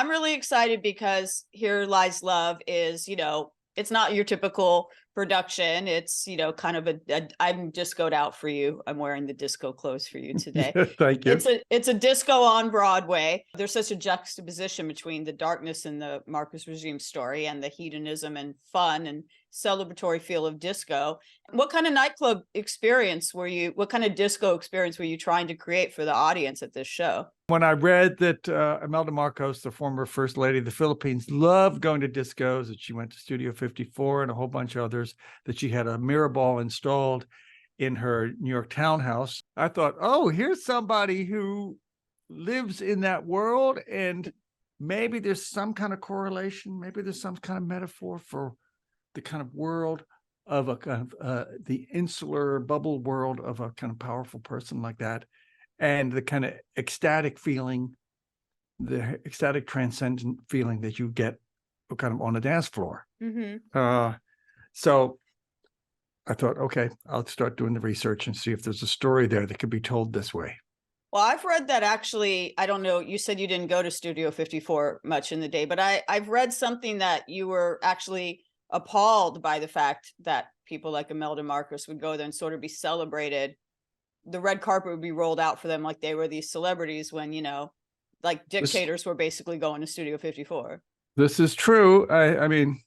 I'm really excited because Here Lies Love is, it's not your typical production. It's, kind of I'm discoed out for you. I'm wearing the disco clothes for you today. Thank you. It's a disco on Broadway. There's such a juxtaposition between the darkness in the Marcos regime story and the hedonism and fun and celebratory feel of disco. What kind of disco experience were you trying to create for the audience at this show? When I read that Imelda Marcos, the former First Lady of the Philippines, loved going to discos, that she went to Studio 54 and a whole bunch of others, that she had a mirror ball installed in her New York townhouse, I thought, oh, here's somebody who lives in that world, and maybe there's some kind of correlation, maybe there's some kind of metaphor for the kind of world of a kind of the insular bubble world of a kind of powerful person like that, and the kind of ecstatic feeling, the ecstatic transcendent feeling that you get kind of on a dance floor. Mm-hmm. So I thought, okay, I'll start doing the research and see if there's a story there that could be told this way. Well, I've read that actually, I don't know, you said you didn't go to Studio 54 much in the day, but I've read something that you were actually appalled by the fact that people like Imelda Marcos would go there and sort of be celebrated. The red carpet would be rolled out for them like they were these celebrities when, like dictators were basically going to Studio 54. This is true. I mean,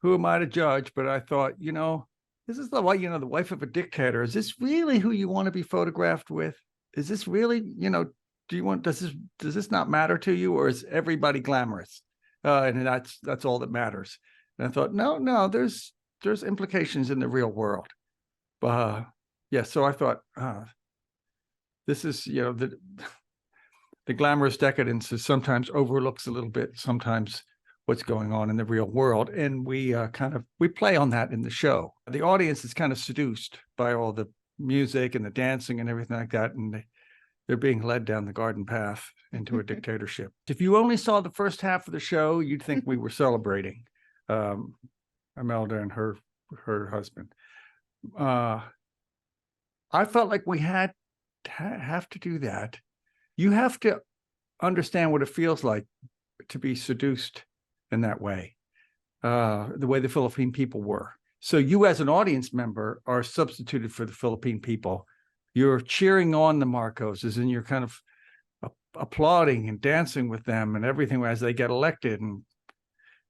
who am I to judge? But I thought, this is the wife of a dictator. Is this really who you want to be photographed with? Is this really, does this not matter to you, or is everybody glamorous? And that's all that matters. And I thought, no, there's implications in the real world. Yeah, so I thought, this is, the glamorous decadence is sometimes overlooks a little bit, sometimes what's going on in the real world. And we we play on that in the show. The audience is kind of seduced by all the music and the dancing and everything like that. And they're being led down the garden path into a dictatorship. If you only saw the first half of the show, you'd think we were celebrating Imelda and her husband. I felt like we have to do that. You have to understand what it feels like to be seduced in that way, the way the Philippine people were. So you as an audience member are substituted for the Philippine people. You're cheering on the Marcoses, and you're kind of applauding and dancing with them and everything as they get elected and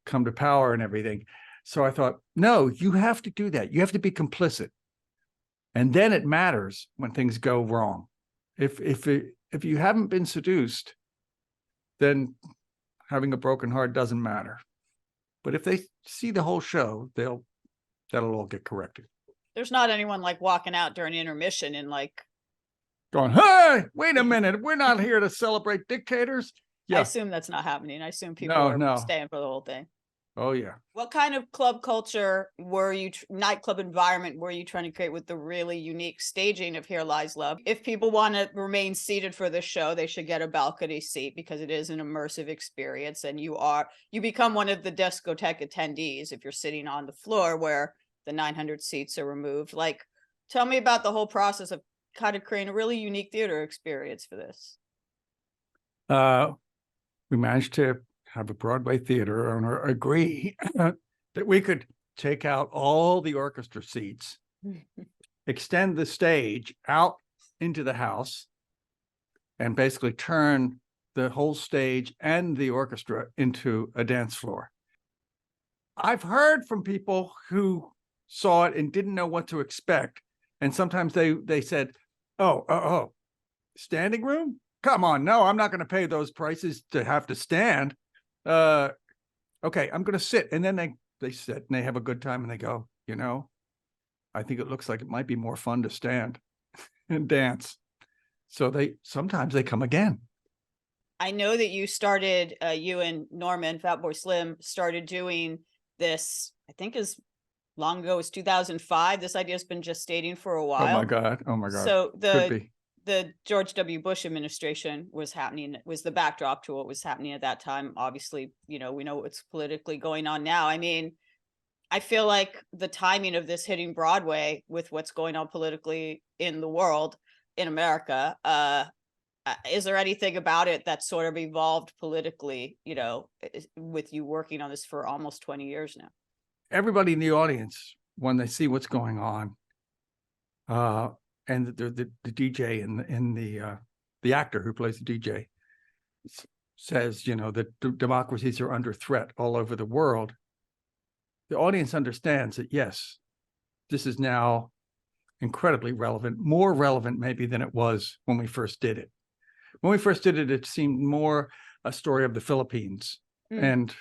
come to power and everything. So I thought, no, you have to do that. You have to be complicit. And then it matters when things go wrong. If you haven't been seduced, then having a broken heart doesn't matter. But if they see the whole show, that'll all get corrected. There's not anyone like walking out during intermission and like going, hey, wait a minute, we're not here to celebrate dictators. Yeah. I assume that's not happening. I assume people are staying for the whole thing. Oh, yeah. What kind of club culture nightclub environment were you trying to create with the really unique staging of Here Lies Love? If people want to remain seated for this show, they should get a balcony seat because it is an immersive experience. And you become one of the discotheque attendees if you're sitting on the floor where the 900 seats are removed. Like, tell me about the whole process of kind of creating a really unique theater experience for this. We managed to have a Broadway theater owner agree that we could take out all the orchestra seats, extend the stage out into the house, and basically turn the whole stage and the orchestra into a dance floor. I've heard from people who saw it and didn't know what to expect. And sometimes they said, oh, standing room? Come on, no, I'm not going to pay those prices to have to stand. Okay, I'm going to sit. And then they sit and they have a good time and they go, I think it looks like it might be more fun to stand and dance. So sometimes they come again. I know that you started, you and Norman, Fatboy Slim, started doing this, I think as long ago as 2005. This idea has been gestating for a while. Oh my God. So the George W. Bush administration was the backdrop to what was happening at that time. Obviously, we know what's politically going on now. I mean, I feel like the timing of this hitting Broadway with what's going on politically in the world, in America, Is there anything about it that sort of evolved politically, you know, with you working on this for almost 20 years now? Everybody in the audience, when they see what's going on, and the DJ and the actor who plays the DJ says, you know, that democracies are under threat all over the world, the audience understands that, yes, this is now incredibly relevant, more relevant maybe than it was when we first did it. When we first did it, it seemed more a story of the Philippines. And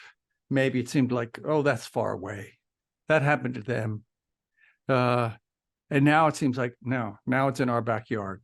maybe it seemed like, oh, that's far away. That happened to them. And now it seems like, no, now it's in our backyard.